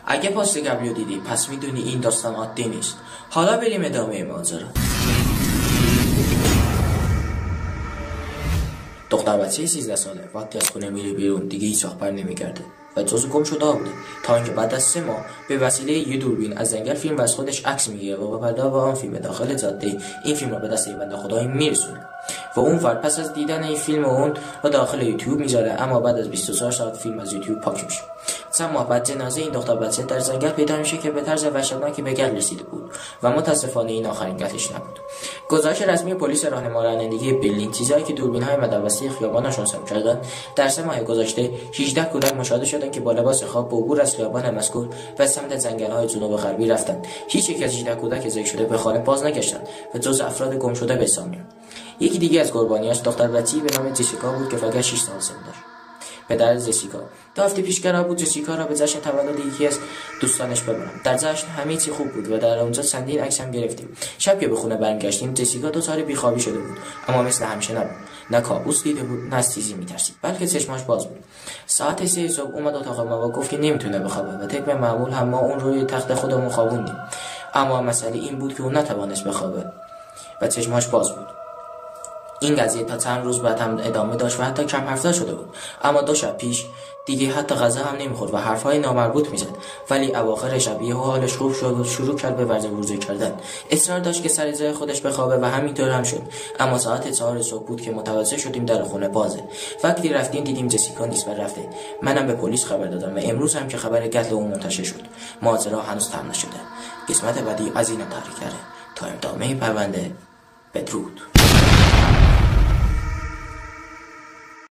اگه پست قبلی دیدی پس میدونی این داستان عادی نیست. حالا بریم ادامه ماجرا. دختر بچه 13 ساله وقتی از خونه میره بیرون دیگه هیچ وقت بر نمیگرده و جزو گم شده بوده تا اینکه بعد از 3 ماه به وسیله یه دوربین از جنگل فیلم و از خودش عکس میگیره و با پرده آن فیلم داخل جاده این فیلم رو به دست بنده خدایی میرسونه و اون فرد پس از دیدن این فیلم اون رو داخل یوتیوب میذاره، اما بعد از 24 ساعت فیلم از یوتیوب پاک میشه. چند ماه بعد جنازه این دختر بچه در جنگل پیدا میشه که به طرز وحشتناکی به گل رسیده بود و متاسفانه این آخرین گلش نبود. گزارش رسمی پلیس راهنما رانندگی برلین چیزایی که دوربین‌های مدرسه خیابانشون ثبت کردن در 3 ماه گذشته 18 کودک مشاهده شدند که با لباس خواب به عبور از خیابان مذکور به سمت جنگل‌های جنوب غربی رفتند. هیچ یک از 18 کودک ذکر شده به خانه باز نگشتند و جزو افراد گم شده به حساب میاد. یکی دیگه از قربانیاش دختر بچه‌ای به نام جسیکا بود که فقط 6 سال سن داشت. پدر جسیکا 2 هفته پیش قرار بود جسیکا را به جشن تولد یکی از دوستانش ببرم. در جشن همه چی خوب بود و در اونجا چندین عکس هم گرفتیم. شب که به خونه برگشتیم جسیکا 2 سال بیخوابی شده بود، اما مثل همیشه نبود. نه کابوس دیده بود نه از چیزی میترسید، بلکه چشماش باز بود. ساعت 3 صبح اومد اتاق ما و گفت که نمیتونه بخوابه و طبق معمول هم ما اون روی تخت خودمون خوابوندیم. اما مسئله این بود که اون نتوانست بخوابه و چشماش باز بود. این قضیه تا چند روز بعد هم ادامه داشت و حتی کم حرف شده بود، اما 2 شب پیش دیگه حتی غذا هم نمیخورد و حرفهای نامربوط میزد. ولی اواخر شب یهو حالش خوب شد و شروع کرد به ورزه کردن. اصرار داشت که سر جای خودش بخوابه و همینطور هم شد. اما ساعت 4 صبح بود که متوجه شدیم در خونه بازه. وقتی رفتیم دیدیم جسیکا نیست و رفته. منم به پلیس خبر دادم و امروز هم که خبر قتل اون منتشر شد. ماجرا هنوز تمام نشده. قسمت بعدی از این تاریخ تا ادامه پرونده. بدرود.